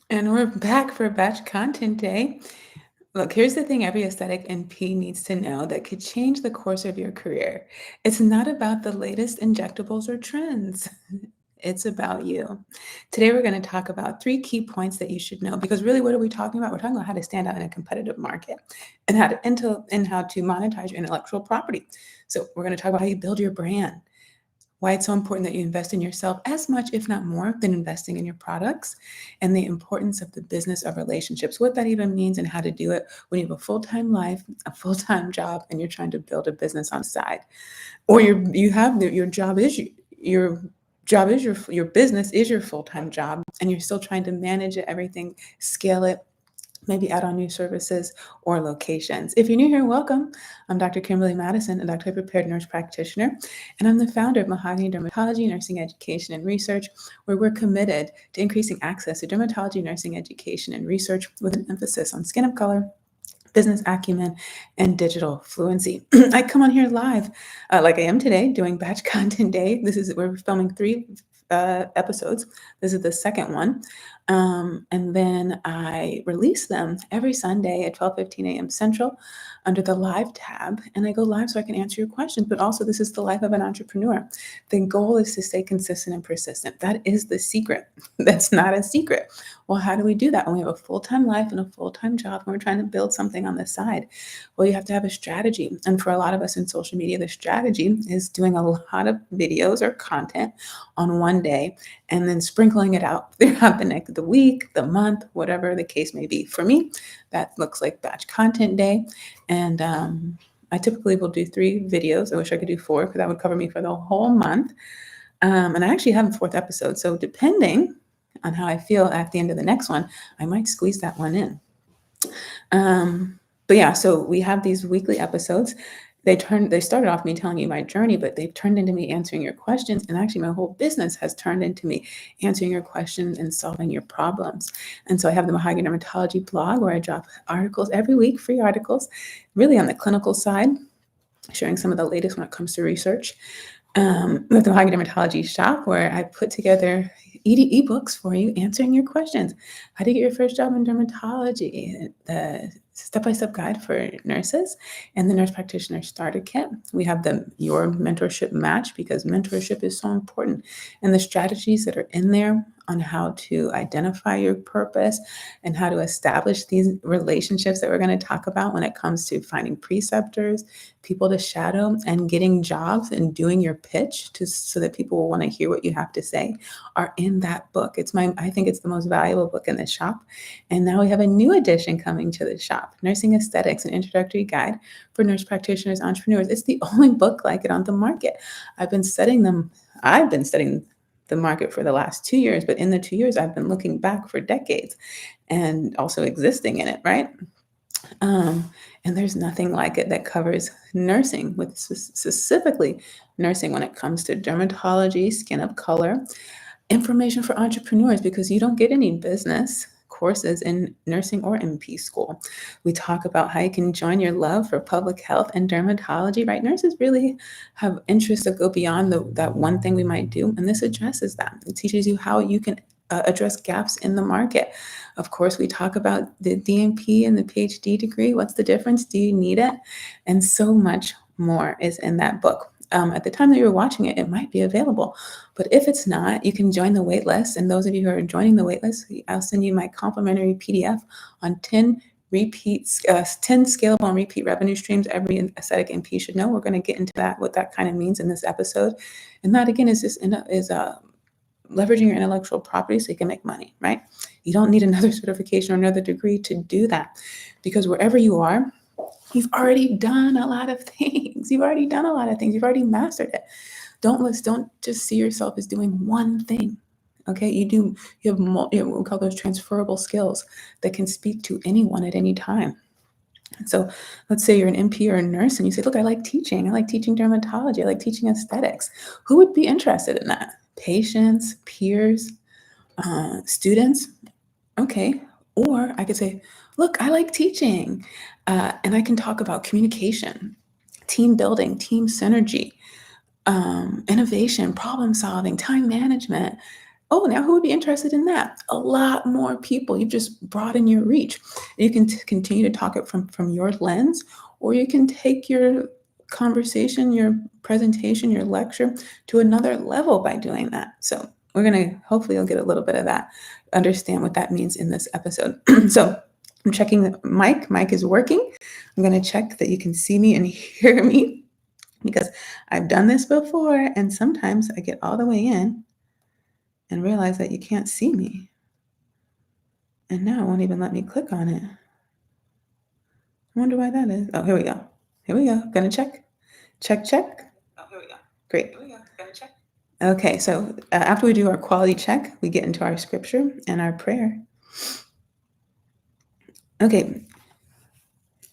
And we're back for Batch Content Day. Look, here's the thing every aesthetic NP needs to know that could change the course of your career. It's not about the latest injectables or trends. It's about you. Today, we're going to talk about three key points that you should know because really, what are we talking about? We're talking about how to stand out in a competitive market and how to monetize your intellectual property. So, we're going to talk about how you build your brand, why it's so important that you invest in yourself as much, if not more, than investing in your products, and the importance of the business of relationships, what that even means and how to do it when you have a full-time life, a full-time job, and you're trying to build a business on the side. Or your job is your business is your full-time job, and you're still trying to manage it, everything, scale it, maybe add on new services or locations. If you're new here, welcome. I'm Dr. Kimberly Madison, a doctorally prepared nurse practitioner, and I'm the founder of Mahogany Dermatology, Nursing Education and Research, where we're committed to increasing access to dermatology, nursing education, and research with an emphasis on skin of color, business acumen, and digital fluency. I come on here live, like I am today, doing Batch Content Day. We're filming three episodes. This is the second one. And then I release them every Sunday at 12:15 a.m. Central under the live tab. And I go live so I can answer your questions. But also, this is the life of an entrepreneur. The goal is to stay consistent and persistent. That is the secret. That's not a secret. Well, how do we do that when we have a full-time life and a full-time job and we're trying to build something on the side? Well, you have to have a strategy. And for a lot of us in social media, the strategy is doing a lot of videos or content on one day and then sprinkling it out throughout the week, the month, whatever the case may be. For me, that looks like Batch Content Day. And I typically will do 3 videos. I wish I could do 4 because that would cover me for the whole month. And I actually have a 4th episode. So depending on how I feel at the end of the next one, I might squeeze that one in. But yeah, so we have these weekly episodes. They started off me telling you my journey, but they've turned into me answering your questions. And actually my whole business has turned into me answering your questions and solving your problems. And so I have the Mahogany Dermatology blog where I drop articles every week, free articles, really on the clinical side, sharing some of the latest when it comes to research. With the Mahogany Dermatology shop where I put together ebooks for you answering your questions. How to get your first job in dermatology, the step-by-step guide for nurses, and the nurse practitioner starter kit. We have your mentorship match because mentorship is so important, and the strategies that are in there on how to identify your purpose and how to establish these relationships that we're going to talk about when it comes to finding preceptors, people to shadow, and getting jobs and doing your pitch so that people will want to hear what you have to say are in that book. I think it's the most valuable book in the shop. And now we have a new edition coming to the shop, Nursing Aesthetics, an introductory guide for nurse practitioners, entrepreneurs. It's the only book like it on the market. I've been studying the market for the last 2 years, but in the 2 years, I've been looking back for decades and also existing in it, right? And there's nothing like it that covers nursing, with specifically nursing when it comes to dermatology, skin of color, information for entrepreneurs, because you don't get any business courses in nursing or NP school. We talk about how you can join your love for public health and dermatology, right? Nurses really have interests that go beyond that one thing we might do, and this addresses that. It teaches you how you can address gaps in the market. Of course, we talk about the DNP and the PhD degree. What's the difference? Do you need it? And so much more is in that book. At the time that you're watching it, it might be available. But if it's not, you can join the waitlist. And those of you who are joining the waitlist, I'll send you my complimentary PDF on 10 scalable and repeat revenue streams every aesthetic NP should know. We're going to get into that, what that kind of means in this episode. And that, again, is leveraging your intellectual property so you can make money, right? You don't need another certification or another degree to do that, because wherever you are, you've already done a lot of things. You've already mastered it. Don't just see yourself as doing one thing. Okay, you have we call those transferable skills that can speak to anyone at any time. So let's say you're an NP or a nurse and you say, look, I like teaching dermatology. I like teaching aesthetics. Who would be interested in that? Patients, peers, students? Okay. Or I could say, look, I like teaching, and I can talk about communication, team building, team synergy, innovation, problem solving, time management, Oh, now who would be interested in that? A lot more people. You've just broadened your reach. You can continue to talk it from your lens, or you can take your conversation, your presentation, your lecture to another level by doing that. So we're going to, hopefully you'll get a little bit of that, understand what that means in this episode. So I'm checking the mic. Mic is working. I'm going to check that you can see me and hear me, because I've done this before, and sometimes I get all the way in and realize that you can't see me. And now it won't even let me click on it. I wonder why that is. Oh, here we go. Here we go. Gonna check. Check, check. Oh, here we go. Great. Here we go. Gonna check. Okay, so after we do our quality check, we get into our scripture and our prayer. Okay.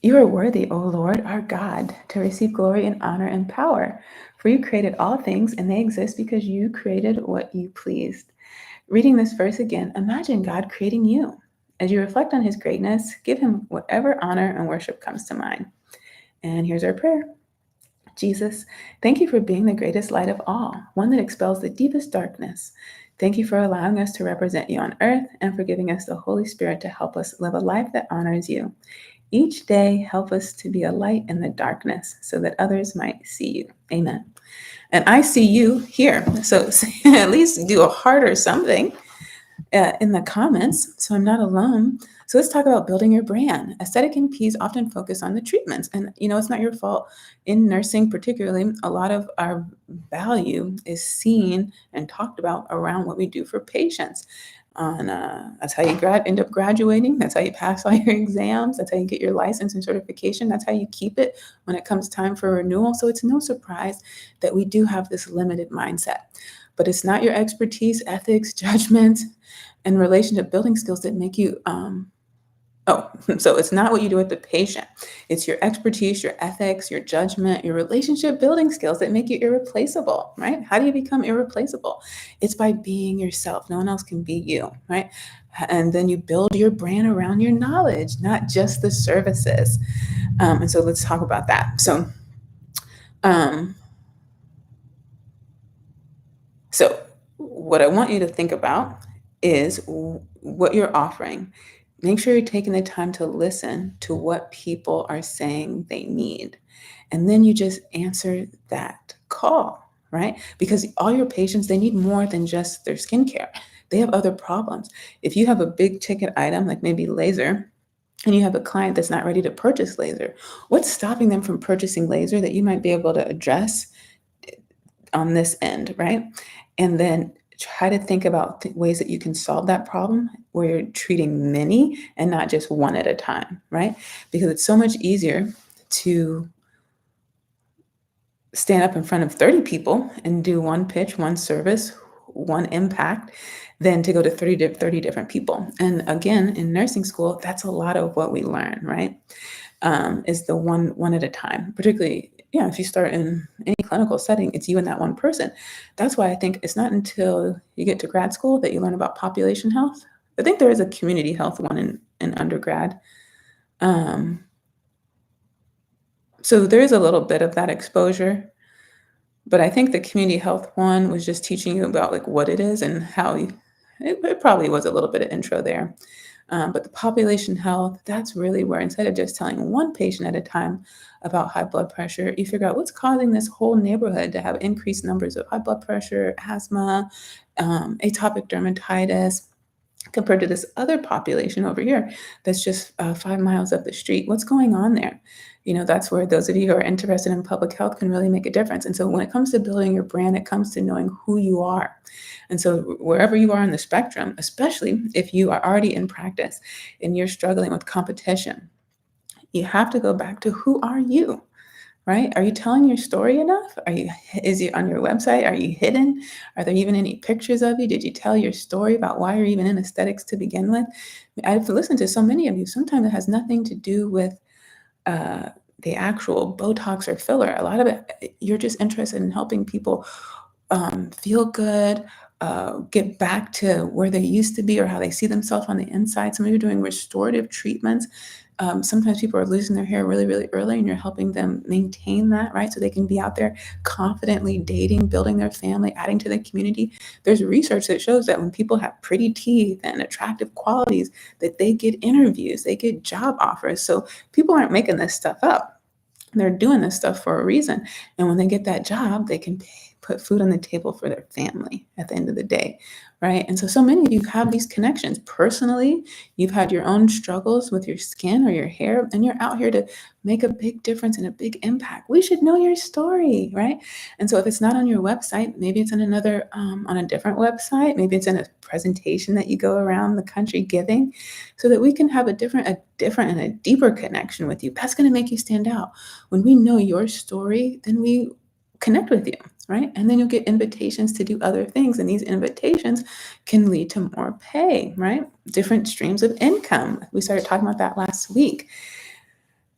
You are worthy, O Lord, our God, to receive glory and honor and power. For you created all things, and they exist because you created what you pleased. Reading this verse again, imagine God creating you. As you reflect on his greatness, give him whatever honor and worship comes to mind. And here's our prayer. Jesus, thank you for being the greatest light of all, one that expels the deepest darkness. Thank you for allowing us to represent you on earth and for giving us the Holy Spirit to help us live a life that honors you. Each day, help us to be a light in the darkness so that others might see you. Amen. And I see you here. So at least do a heart or something in the comments, so I'm not alone. So let's talk about building your brand. Aesthetic NPs often focus on the treatments, and it's not your fault. In nursing, particularly, a lot of our value is seen and talked about around what we do for patients. That's how you end up graduating. That's how you pass all your exams. That's how you get your license and certification. That's how you keep it when it comes time for renewal. So it's no surprise that we do have this limited mindset. But it's not your expertise, ethics, judgment, and relationship building skills that make you so it's not what you do with the patient. It's your expertise, your ethics, your judgment, your relationship building skills that make you irreplaceable, right? How do you become irreplaceable? It's by being yourself. No one else can be you, right? And then you build your brand around your knowledge, not just the services. And so let's talk about that. So what I want you to think about is what you're offering. Make sure you're taking the time to listen to what people are saying they need. And then you just answer that call, right? Because all your patients, they need more than just their skincare. They have other problems. If you have a big ticket item, like maybe laser, and you have a client that's not ready to purchase laser, what's stopping them from purchasing laser that you might be able to address on this end, right? And then try to think about ways that you can solve that problem where you're treating many and not just one at a time, right? Because it's so much easier to stand up in front of 30 people and do one pitch, one service, one impact, than to go to 30 different people. And again, in nursing school, that's a lot of what we learn, right? Is the one at a time, particularly, if you start in any clinical setting, it's you and that one person. That's why I think it's not until you get to grad school that you learn about population health. I think there is a community health one in undergrad. So there is a little bit of that exposure, but I think the community health one was just teaching you about like what it is and how it probably was a little bit of intro there. But the population health, that's really where instead of just telling one patient at a time about high blood pressure, you figure out what's causing this whole neighborhood to have increased numbers of high blood pressure, asthma, atopic dermatitis, compared to this other population over here that's just 5 miles up the street. What's going on there? That's where those of you who are interested in public health can really make a difference. And so when it comes to building your brand, it comes to knowing who you are. And so wherever you are on the spectrum, especially if you are already in practice and you're struggling with competition, you have to go back to who are you? Right? Are you telling your story enough? Is it on your website? Are you hidden? Are there even any pictures of you? Did you tell your story about why you're even in aesthetics to begin with? I've listened to so many of you. Sometimes it has nothing to do with the actual Botox or filler. A lot of it, you're just interested in helping people feel good, get back to where they used to be or how they see themselves on the inside. Some of you are doing restorative treatments Sometimes people are losing their hair really, really early, and you're helping them maintain that, right? So they can be out there confidently dating, building their family, adding to the community. There's research that shows that when people have pretty teeth and attractive qualities, that they get interviews, they get job offers. So people aren't making this stuff up. They're doing this stuff for a reason. And when they get that job, they can put food on the table for their family at the end of the day, right? And so many of you have these connections. Personally, you've had your own struggles with your skin or your hair, and you're out here to make a big difference and a big impact. We should know your story, right? And so if it's not on your website, maybe it's in another, on a different website, maybe it's in a presentation that you go around the country giving, so that we can have a different and a deeper connection with you. That's going to make you stand out. When we know your story, then we connect with you, right? And then you'll get invitations to do other things. And these invitations can lead to more pay, right? Different streams of income. We started talking about that last week.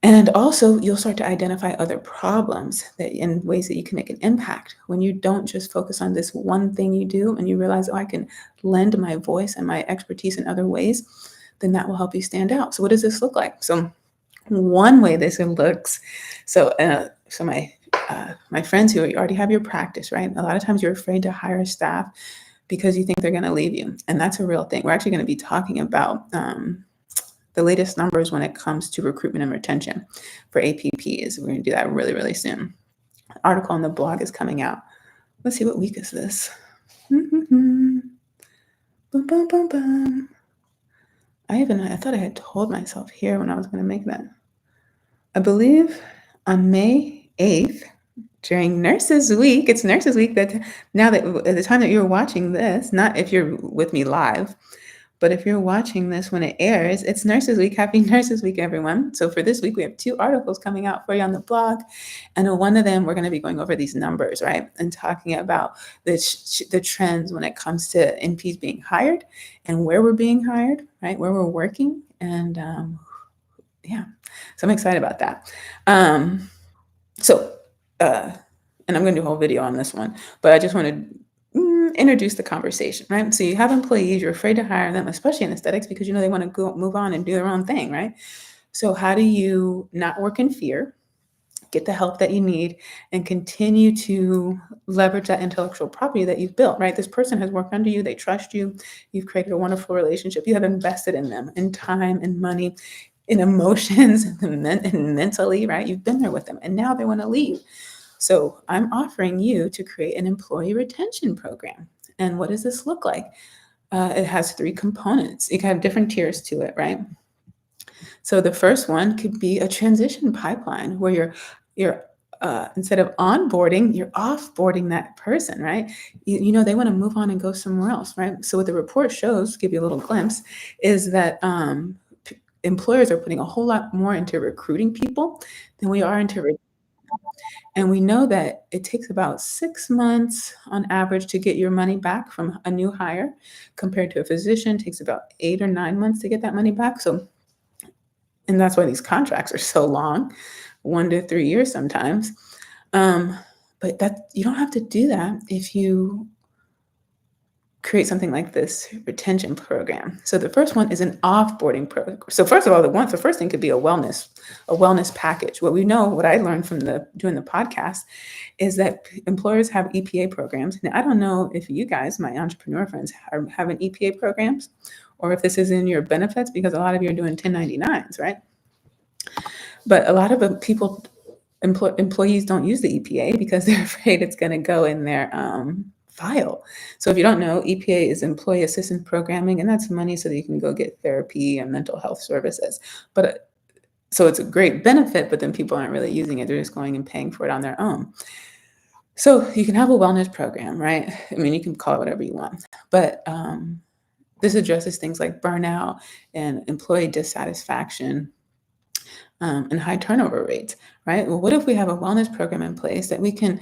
And also, you'll start to identify other problems that in ways that you can make an impact. When you don't just focus on this one thing you do and you realize, oh, I can lend my voice and my expertise in other ways, then that will help you stand out. So what does this look like? So one way this looks, so my friends who already have your practice, right? A lot of times you're afraid to hire staff because you think they're going to leave you. And that's a real thing. We're actually going to be talking about the latest numbers when it comes to recruitment and retention for APPs. We're going to do that really, really soon. An article on the blog is coming out. Let's see, what week is this? Boom, boom, boom, boom. I thought I had told myself here when I was going to make that. I believe on May 8th, during Nurses Week, it's Nurses Week, that now that at the time that you're watching this, not if you're with me live, but if you're watching this when it airs, it's Nurses Week. Happy Nurses Week, everyone. So for this week, we have 2 articles coming out for you on the blog. And one of them, we're going to be going over these numbers, right? And talking about the trends when it comes to NPs being hired and where we're being hired, right? Where we're working. And yeah, so I'm excited about that. And I'm going to do a whole video on this one, but I just want to introduce the conversation, right? So you have employees, you're afraid to hire them, especially in aesthetics, because they want to go move on and do their own thing, right? So how do you not work in fear, get the help that you need, and continue to leverage that intellectual property that you've built, right? This person has worked under you, they trust you, you've created a wonderful relationship, you have invested in them, in time and money, in emotions, and mentally, right? You've been there with them, and now they want to leave. So I'm offering you to create an employee retention program. And what does this look like? It has 3 components. You can have different tiers to it, right? So the first one could be a transition pipeline where you're instead of onboarding, you're offboarding that person, right? They want to move on and go somewhere else, right? So what the report shows, give you a little glimpse, is that employers are putting a whole lot more into recruiting people than we are into. And we know that it takes about 6 months on average to get your money back from a new hire, compared to a physician, it takes about 8 or 9 months to get that money back. And that's why these contracts are so long, 1 to 3 years sometimes. But that you don't have to do that if you create something like this retention program. So the first one is an offboarding program. So first of all, the first thing could be a wellness package. What I learned from doing the podcast is that employers have EPA programs. Now, I don't know if you guys, my entrepreneur friends, are having EPA programs, or if this is in your benefits, because a lot of you are doing 1099s, right? But a lot of employees don't use the EPA because they're afraid it's going to go in their file. So if you don't know, EPA is Employee Assistance Programming, and that's money so that you can go get therapy and mental health services. But so it's a great benefit, but then people aren't really using it. They're just going and paying for it on their own. So you can have a wellness program, right? I mean, you can call it whatever you want, but this addresses things like burnout and employee dissatisfaction, and high turnover rates, right? Well, what if we have a wellness program in place that we can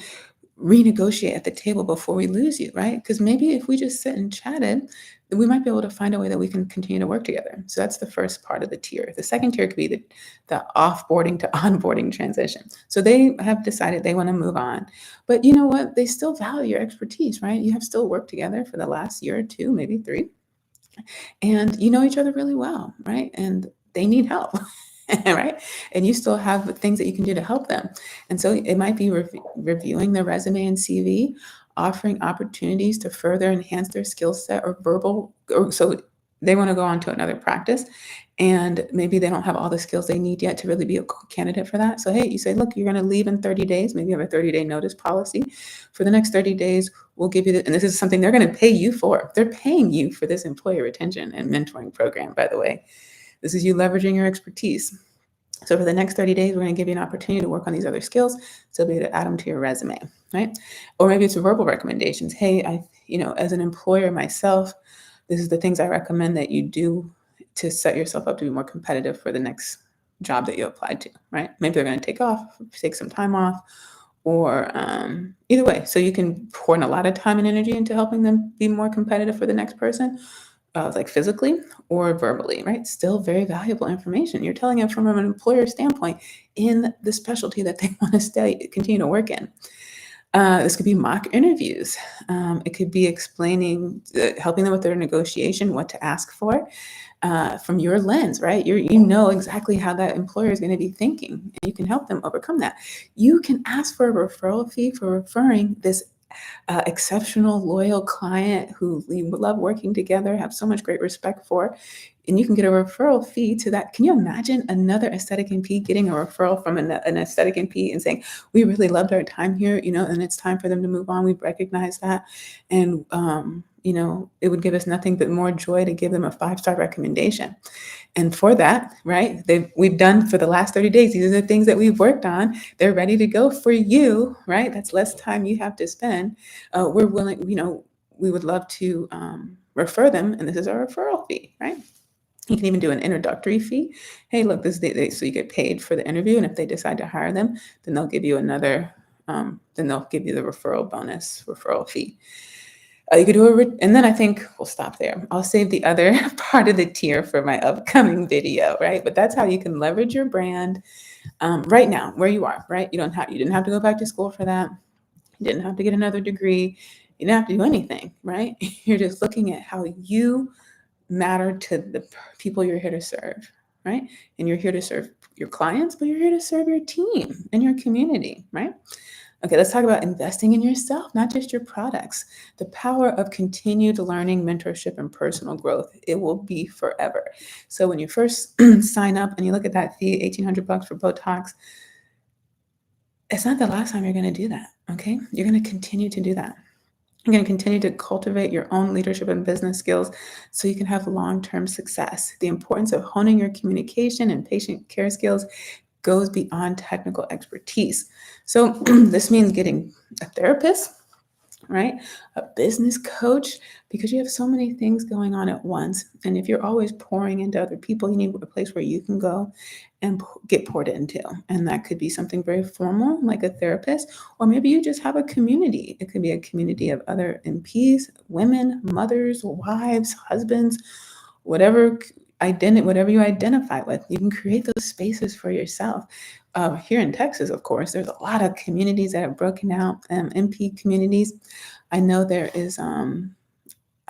renegotiate at the table before we lose you, right? Because maybe if we just sit and chatted, we might be able to find a way that we can continue to work together. So that's the first part of the tier. The second tier could be the offboarding to onboarding transition. So they have decided they want to move on, but you know what? They still value your expertise, right? You have still worked together for the last year or 2, maybe 3, and you know each other really well, right? And they need help. right? And you still have things that you can do to help them. And so it might be reviewing their resume and CV, offering opportunities to further enhance their skill set or verbal, or so they want to go on to another practice and maybe they don't have all the skills they need yet to really be a candidate for that. So, hey, you say, look, you're going to leave in 30 days. Maybe you have a 30-day notice policy. For the next 30 days, we'll give you and this is something they're going to pay you for. They're paying you for this employee retention and mentoring program, by the way. This is you leveraging your expertise. So for the next 30 days, we're going to give you an opportunity to work on these other skills. So be able to add them to your resume, right? Or maybe it's verbal recommendations. Hey, as an employer myself, this is the things I recommend that you do to set yourself up to be more competitive for the next job that you applied to, right? Maybe they're going to take some time off, or either way. So you can pour in a lot of time and energy into helping them be more competitive for the next person, like physically or verbally, right? Still very valuable information. You're telling them from an employer standpoint in the specialty that they want to continue to work in. This could be mock interviews. It could be explaining, helping them with their negotiation, what to ask for from your lens, right? You know exactly how that employer is going to be thinking, and you can help them overcome that. You can ask for a referral fee for referring this exceptional, loyal client who we love working together, have so much great respect for, and you can get a referral fee to that. Can you imagine another aesthetic NP getting a referral from an aesthetic NP and saying, we really loved our time here, and it's time for them to move on. We recognize that. And, it would give us nothing but more joy to give them a 5-star recommendation. And for that, right, we've done for the last 30 days, these are the things that we've worked on. They're ready to go for you, right? That's less time you have to spend. We're willing, we would love to refer them, and this is our referral fee, right? You can even do an introductory fee. Hey, look, this is so you get paid for the interview, and if they decide to hire them, then they'll give you then they'll give you the referral fee. You could do and then I think we'll stop there. I'll save the other part of the tier for my upcoming video, right? But that's how you can leverage your brand right now, where you are, right? You didn't have to go back to school for that. You didn't have to get another degree. You didn't have to do anything, right? You're just looking at how you matter to the people you're here to serve, right? And you're here to serve your clients, but you're here to serve your team and your community, right? Okay, let's talk about investing in yourself, not just your products. The power of continued learning, mentorship, and personal growth. It will be forever. So when you first sign up and you look at that fee, $1,800 for Botox, it's not the last time you're going to do that, okay? You're going to continue to do that. You're going to continue to cultivate your own leadership and business skills so you can have long-term success. The importance of honing your communication and patient care skills goes beyond technical expertise. So this means getting a therapist, right? A business coach, because you have so many things going on at once. And if you're always pouring into other people, you need a place where you can go and get poured into. And that could be something very formal, like a therapist, or maybe you just have a community. It could be a community of other NPs, women, mothers, wives, husbands, whatever you identify with. You can create those spaces for yourself. Here in Texas, of course, there's a lot of communities that have broken out, NP communities. I know there is, I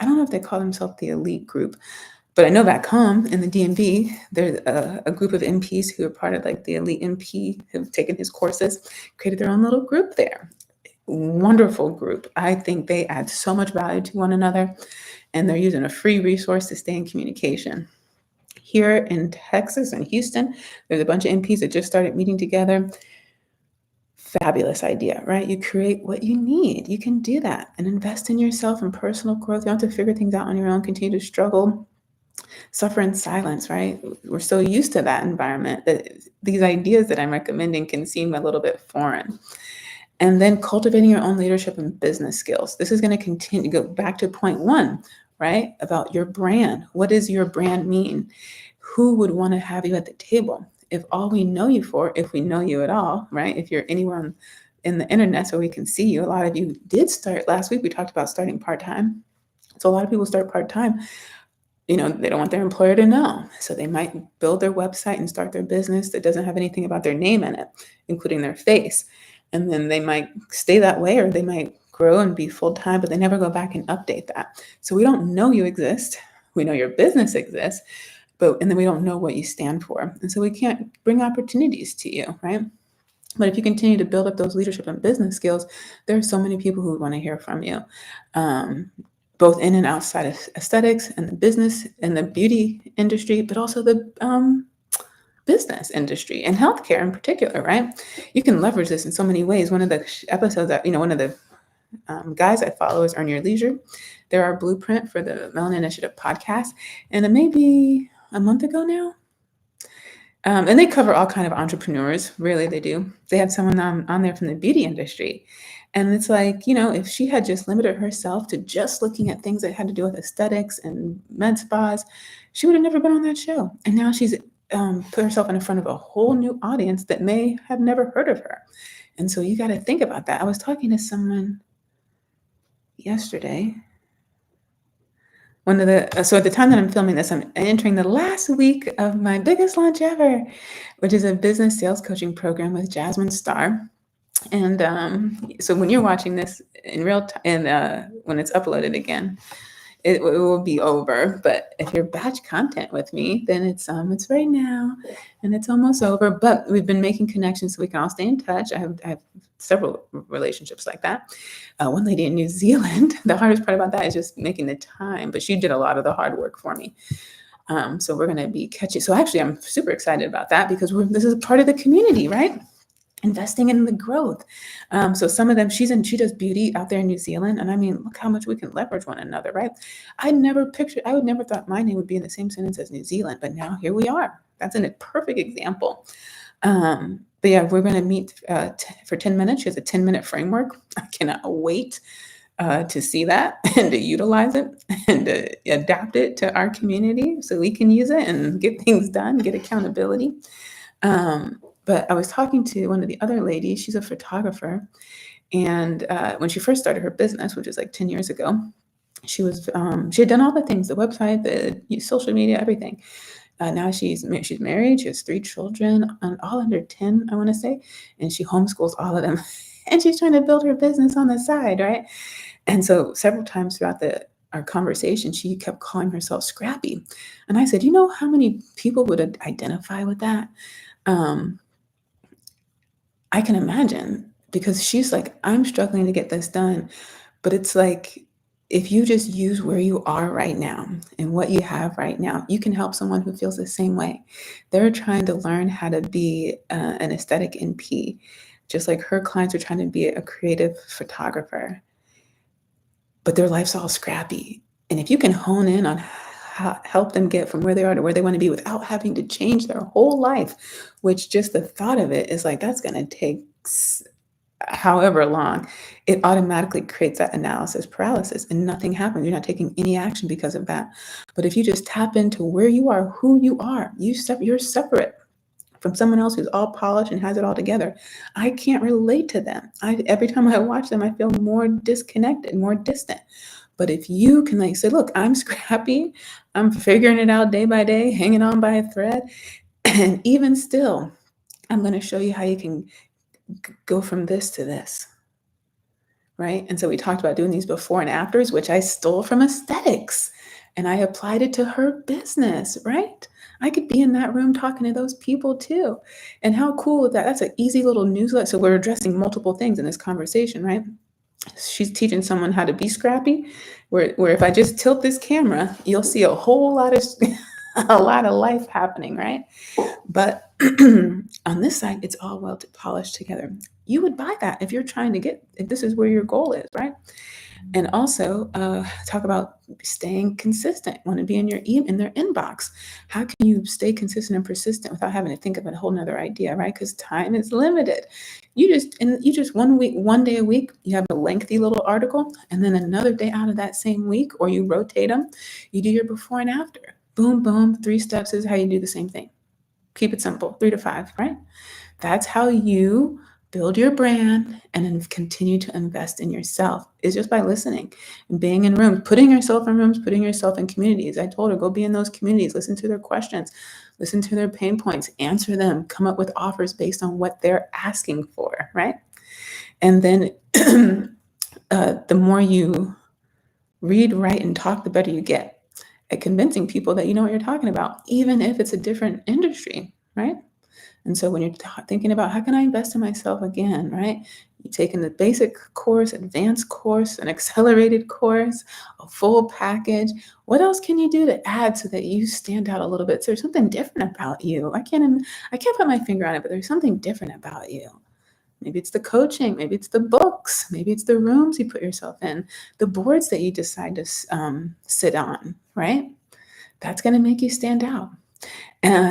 don't know if they call themselves the elite group, but I know back home in the DMV, there's a group of NPs who are part of like the elite NP, who've taken his courses, created their own little group there. Wonderful group. I think they add so much value to one another, and they're using a free resource to stay in communication. Here in Texas and Houston, there's a bunch of NPs that just started meeting together. Fabulous idea, right? You create what you need. You can do that and invest in yourself and personal growth. You don't have to figure things out on your own, continue to struggle, suffer in silence, right? We're so used to that environment that these ideas that I'm recommending can seem a little bit foreign. And then cultivating your own leadership and business skills. This is going to continue, go back to point 1, right? About your brand. What does your brand mean? Who would want to have you at the table? If all we know you for, if we know you at all, right? If you're anywhere in the internet so we can see you, a lot of you did start, last week we talked about starting part-time. So a lot of people start part-time, they don't want their employer to know. So they might build their website and start their business that doesn't have anything about their name in it, including their face. And then they might stay that way, or they might grow and be full-time, but they never go back and update that. So we don't know you exist. We know your business exists, and then we don't know what you stand for. And so we can't bring opportunities to you, right? But if you continue to build up those leadership and business skills, there are so many people who want to hear from you, both in and outside of aesthetics and the business and the beauty industry, but also the business industry and healthcare in particular, right? You can leverage this in so many ways. One of the episodes that, one of the guys I follow is Earn Your Leisure. They're our blueprint for the Melanin Initiative podcast. And it may be a month ago now. And they cover all kind of entrepreneurs. Really, they do. They had someone on there from the beauty industry. And it's like, if she had just limited herself to just looking at things that had to do with aesthetics and med spas, she would have never been on that show. And now she's put herself in front of a whole new audience that may have never heard of her. And so you got to think about that. I was talking to someone yesterday. So at the time that I'm filming this, I'm entering the last week of my biggest launch ever, which is a business sales coaching program with Jasmine Star. And so when you're watching this in real time, and when it's uploaded again, it will be over. But if you're batch content with me, then it's right now, and it's almost over. But we've been making connections so we can all stay in touch. I have several relationships like that. One lady in New Zealand. The hardest part about that is just making the time, but she did a lot of the hard work for me. So we're going to be catching. So actually, I'm super excited about that because this is part of the community, right? Investing in the growth. So some of them, she does beauty out there in New Zealand. And I mean, look how much we can leverage one another, right? I would never thought my name would be in the same sentence as New Zealand, but now here we are. That's a perfect example. But yeah, we're going to meet for 10 minutes. She has a 10-minute framework. I cannot wait to see that and to utilize it and to adapt it to our community so we can use it and get things done, get accountability. But I was talking to one of the other ladies. She's a photographer. And when she first started her business, which was like 10 years ago, she had done all the things, the website, the social media, everything. Now she's married. She has 3 children, all under 10, I want to say. And she homeschools all of them. And she's trying to build her business on the side, right? And so several times throughout our conversation, she kept calling herself scrappy. And I said, how many people would identify with that? I can imagine, because she's like, I'm struggling to get this done. But it's like, if you just use where you are right now and what you have right now, you can help someone who feels the same way. They're trying to learn how to be an aesthetic NP, just like her clients are trying to be a creative photographer. But their life's all scrappy. And if you can hone in on help them get from where they are to where they want to be without having to change their whole life, which just the thought of it is like, that's going to take however long, it automatically creates that analysis paralysis and nothing happens. You're not taking any action because of that. But if you just tap into where you are, who you are, you're separate from someone else who's all polished and has it all together. I can't relate to them. Every time I watch them, I feel more disconnected, more distant. But if you can say, look, I'm scrappy, I'm figuring it out day by day, hanging on by a thread, and even still, I'm going to show you how you can go from this to this, right? And so we talked about doing these before and afters, which I stole from aesthetics, and I applied it to her business, right? I could be in that room talking to those people too. And how cool is that? That's an easy little newsletter. So we're addressing multiple things in this conversation, right? She's teaching someone how to be scrappy, where if I just tilt this camera, you'll see a whole lot of a lot of life happening, right? But on this side, it's all well polished together. You would buy that if this is where your goal is, right? And also talk about staying consistent. Want to be in their inbox. How can you stay consistent and persistent without having to think of a whole nother idea, right? Because time is limited. You just 1 day a week, you have a lengthy little article, and then another day out of that same week, or you rotate them, you do your before and after. Boom, boom, 3 steps is how you do the same thing. Keep it simple, 3 to 5, right? That's how you build your brand and then continue to invest in yourself, is just by listening and being in rooms, putting yourself in rooms, putting yourself in communities. I told her, go be in those communities, listen to their questions, listen to their pain points, answer them, come up with offers based on what they're asking for, right? And then the more you read, write, and talk, the better you get. at convincing people that you know what you're talking about, even if it's a different industry, right? And so when you're thinking about how can I invest in myself again, right? You take in the basic course, advanced course, an accelerated course, a full package. What else can you do to add so that you stand out a little bit? So there's something different about you. I can't put my finger on it, but there's something different about you. Maybe it's the coaching, maybe it's the books, maybe it's the rooms you put yourself in, the boards that you decide to sit on, right? That's going to make you stand out.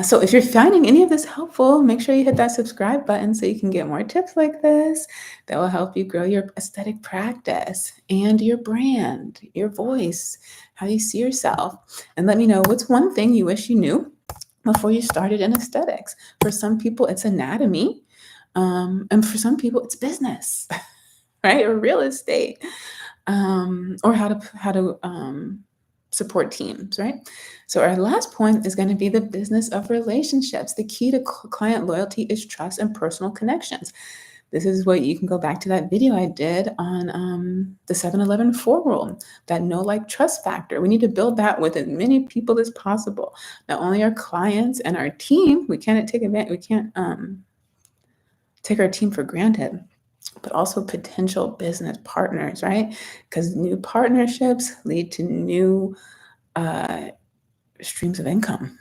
So if you're finding any of this helpful, make sure you hit that subscribe button so you can get more tips like this that will help you grow your aesthetic practice and your brand, your voice, how you see yourself. And let me know what's one thing you wish you knew before you started in aesthetics. For some people, it's anatomy. And for some people, it's business, right? Or real estate, or how to support teams, right? So our last point is going to be the business of relationships. The key to client loyalty is trust and personal connections. This is what you can go back to that video I did on the 7-11 4 rule, that know, like, trust factor. We need to build that with as many people as possible. Not only our clients and our team, we can't take our team for granted, but also potential business partners, right? Because new partnerships lead to new streams of income.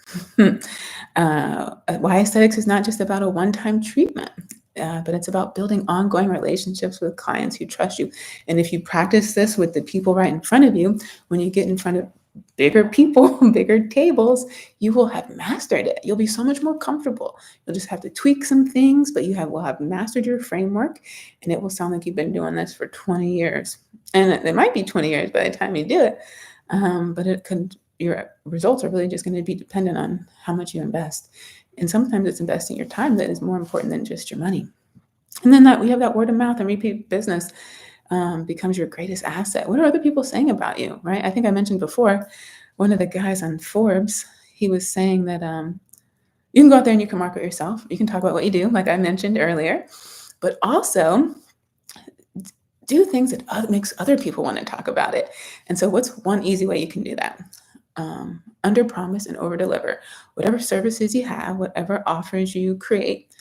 Why aesthetics is not just about a one-time treatment, but it's about building ongoing relationships with clients who trust you. And if you practice this with the people right in front of you, when you get in front of bigger people, bigger tables, you will have mastered it. You'll be so much more comfortable. You'll just have to tweak some things, but will have mastered your framework, and it will sound like you've been doing this for 20 years. And it might be 20 years by the time you do it, but your results are really just going to be dependent on how much you invest. And sometimes it's investing your time that is more important than just your money. And then we have that word of mouth and repeat business becomes your greatest asset. What are other people saying about you, right? I think I mentioned before, one of the guys on Forbes, he was saying that you can go out there and you can market yourself. You can talk about what you do, like I mentioned earlier, but also do things that makes other people want to talk about it. And so what's one easy way you can do that? Under promise and over deliver. Whatever services you have, whatever offers you create,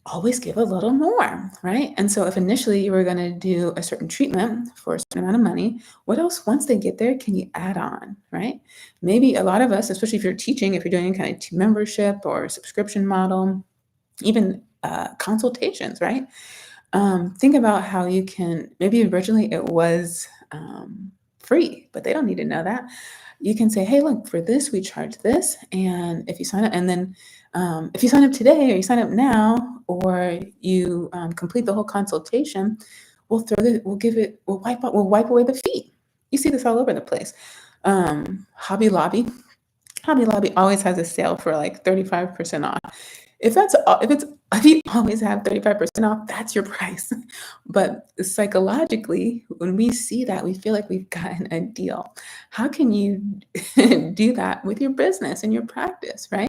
always give a little more, right? And so if initially you were going to do a certain treatment for a certain amount of money, what else, once they get there, can you add on, right? Maybe a lot of us, especially if you're teaching, if you're doing any kind of team membership or subscription model, even consultations, right? Think about how you can, maybe originally it was free, but they don't need to know that. You can say, hey, look, for this, we charge this. And if you sign up, and then if you sign up today or you sign up now, or you complete the whole consultation, we'll wipe away the fee. You see this all over the place. Hobby Lobby always has a sale for like 35% off. If you always have 35% off, that's your price. But psychologically, when we see that, we feel like we've gotten a deal. How can you do that with your business and your practice, right?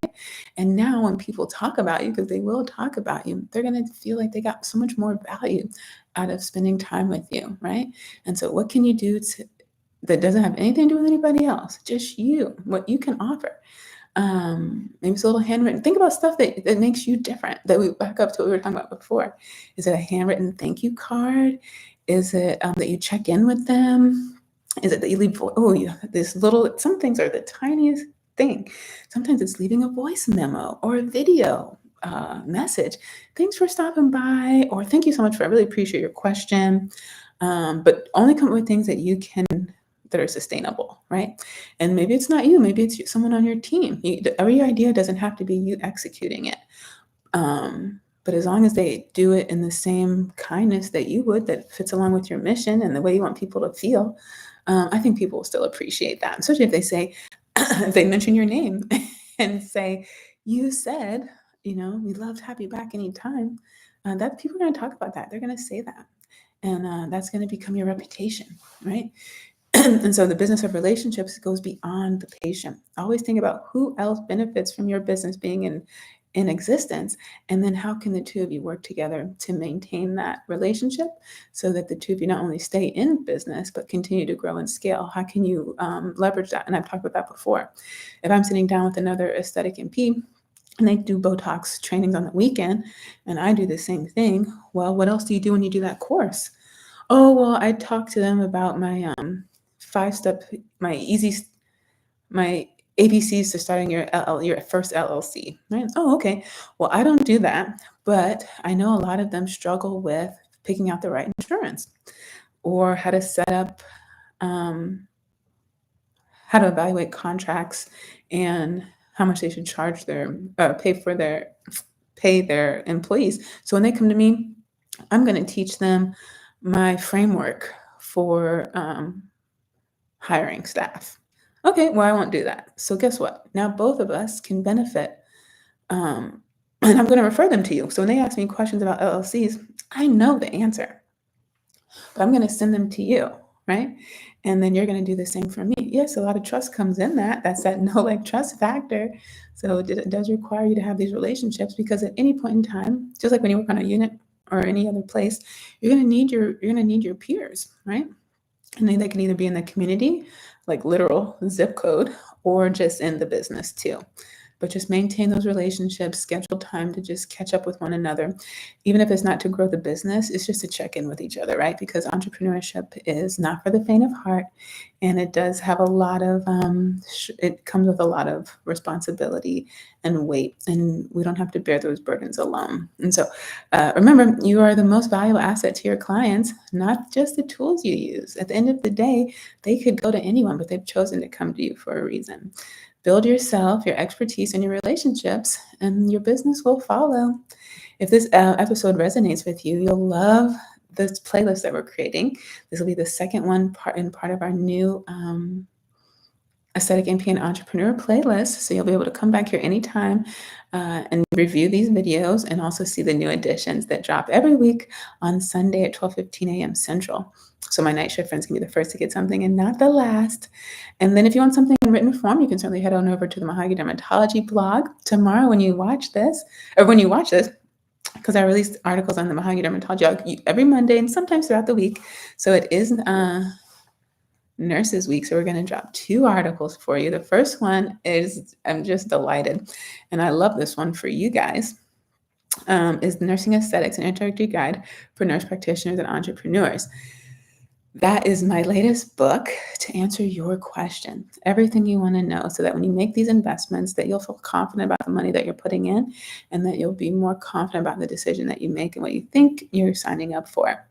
And now when people talk about you, because they will talk about you, they're going to feel like they got so much more value out of spending time with you, right? And so what can you do that doesn't have anything to do with anybody else, just you, what you can offer? Maybe it's a little handwritten. Think about stuff that makes you different, that we back up to what we were talking about before. Is it a handwritten thank you card? Is it that you check in with them? Is it that you leave, some things are the tiniest thing. Sometimes it's leaving a voice memo or a video message. Thanks for stopping by, or thank you so much I really appreciate your question. But only come up with things that are sustainable, right? And maybe it's not you, maybe it's someone on your team. Every idea doesn't have to be you executing it. But as long as they do it in the same kindness that you would, that fits along with your mission and the way you want people to feel, I think people will still appreciate that. Especially if they say, if they mention your name and say, you said, we love to have you back anytime. That people are going to talk about that. They're going to say that. And that's going to become your reputation, right? And so the business of relationships goes beyond the patient. Always think about who else benefits from your business being in existence? And then how can the two of you work together to maintain that relationship so that the two of you not only stay in business, but continue to grow and scale? How can you leverage that? And I've talked about that before. If I'm sitting down with another aesthetic MP and they do Botox trainings on the weekend and I do the same thing, well, what else do you do when you do that course? Oh, well, I talked to them about my 5-step, my ABCs to starting your first LLC, right? Oh, okay. Well, I don't do that, but I know a lot of them struggle with picking out the right insurance or how to set up, how to evaluate contracts and how much they should charge pay their employees. So when they come to me, I'm going to teach them my framework for hiring staff. Okay, well, I won't do that. So guess what? Now both of us can benefit. And I'm going to refer them to you. So when they ask me questions about LLCs, I know the answer, but I'm going to send them to you, right? And then you're going to do the same for me. Yes, a lot of trust comes in that. That's that trust factor. So it does require you to have these relationships because at any point in time, just like when you work on a unit or any other place, you're going to need your peers, right? And they can either be in the community, like literal zip code, or just in the business too. But just maintain those relationships, schedule time to just catch up with one another. Even if it's not to grow the business, it's just to check in with each other, right? Because entrepreneurship is not for the faint of heart. And it does have a lot of, it comes with a lot of responsibility and weight. And we don't have to bear those burdens alone. And so remember, you are the most valuable asset to your clients, not just the tools you use. At the end of the day, they could go to anyone, but they've chosen to come to you for a reason. Build yourself, your expertise, and your relationships, and your business will follow. If this episode resonates with you, you'll love this playlist that we're creating. This will be the second one part of our new Aesthetic MP and Entrepreneur playlist. So you'll be able to come back here anytime and review these videos and also see the new editions that drop every week on Sunday at 12:15 a.m. Central. So my night shift friends can be the first to get something and not the last. And then if you want something in written form, you can certainly head on over to the Mahogany Dermatology blog tomorrow when you watch this, because I release articles on the Mahogany Dermatology every Monday and sometimes throughout the week. So it is Nurses Week. So we're going to drop 2 articles for you. The first one is, I'm just delighted, and I love this one for you guys, is Nursing Aesthetics, an introductory guide for nurse practitioners and entrepreneurs. That is my latest book to answer your question, everything you want to know, so that when you make these investments, that you'll feel confident about the money that you're putting in, and that you'll be more confident about the decision that you make and what you think you're signing up for.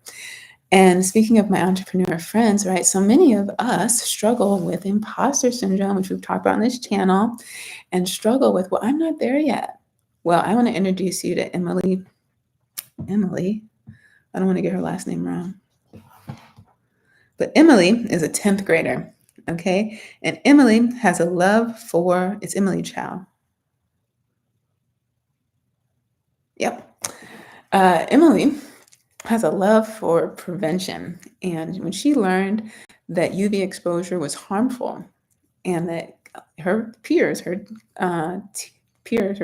And speaking of my entrepreneur friends, right, so many of us struggle with imposter syndrome, which we've talked about on this channel, and struggle with, well, I'm not there yet. Well, I want to introduce you to Emily. I don't want to get her last name wrong. But Emily is a 10th grader, okay? And Emily has a love for, it's Emily Chow. Yep. Emily has a love for prevention. And when she learned that UV exposure was harmful and that her peers, her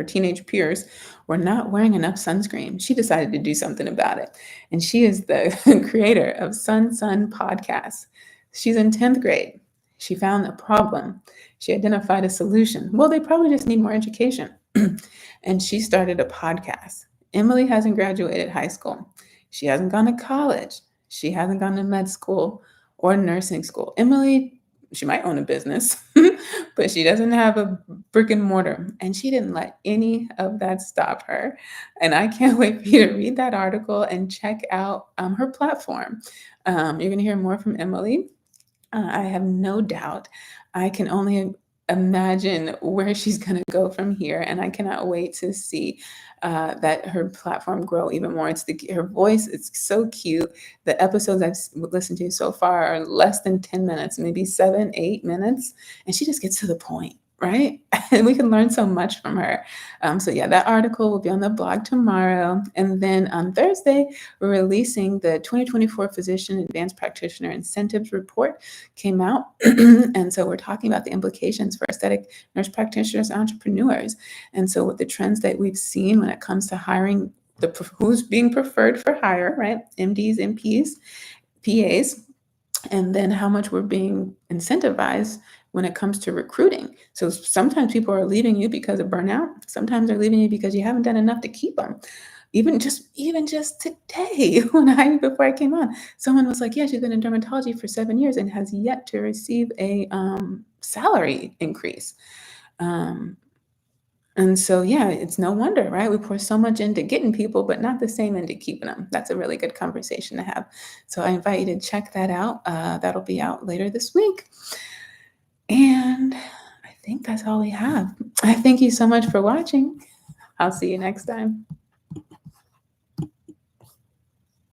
teenage peers, were not wearing enough sunscreen, she decided to do something about it. And she is the creator of Sun Podcast. She's in 10th grade. She found a problem. She identified a solution. Well, they probably just need more education. And she started a podcast. Emily hasn't graduated high school. She hasn't gone to college. She hasn't gone to med school or nursing school. Emily, she might own a business, but she doesn't have a brick and mortar. And she didn't let any of that stop her. And I can't wait for you to read that article and check out her platform. You're going to hear more from Emily. I have no doubt. I can only imagine where she's going to go from here. And I cannot wait to see that her platform grow even more. Her voice, it's so cute. The episodes I've listened to so far are less than 10 minutes, maybe 7, 8 minutes. And she just gets to the point. right? And we can learn so much from her. So yeah, that article will be on the blog tomorrow. And then on Thursday, we're releasing the 2024 Physician Advanced Practitioner Incentives Report came out. And so we're talking about the implications for aesthetic nurse practitioners and entrepreneurs. And so with the trends that we've seen when it comes to hiring, who's being preferred for hire, right? MDs, MPs, PAs, and then how much we're being incentivized when it comes to recruiting. So sometimes people are leaving you because of burnout. Sometimes they're leaving you because you haven't done enough to keep them. Even just today, before I came on, someone was like, "Yeah, she's been in dermatology for 7 years and has yet to receive a salary increase." Um, and so, yeah, it's no wonder, right? We pour so much into getting people, but not the same into keeping them. That's a really good conversation to have. So I invite you to check that out. That'll be out later this week. And I think that's all we have. I thank you so much for watching. I'll see you next time.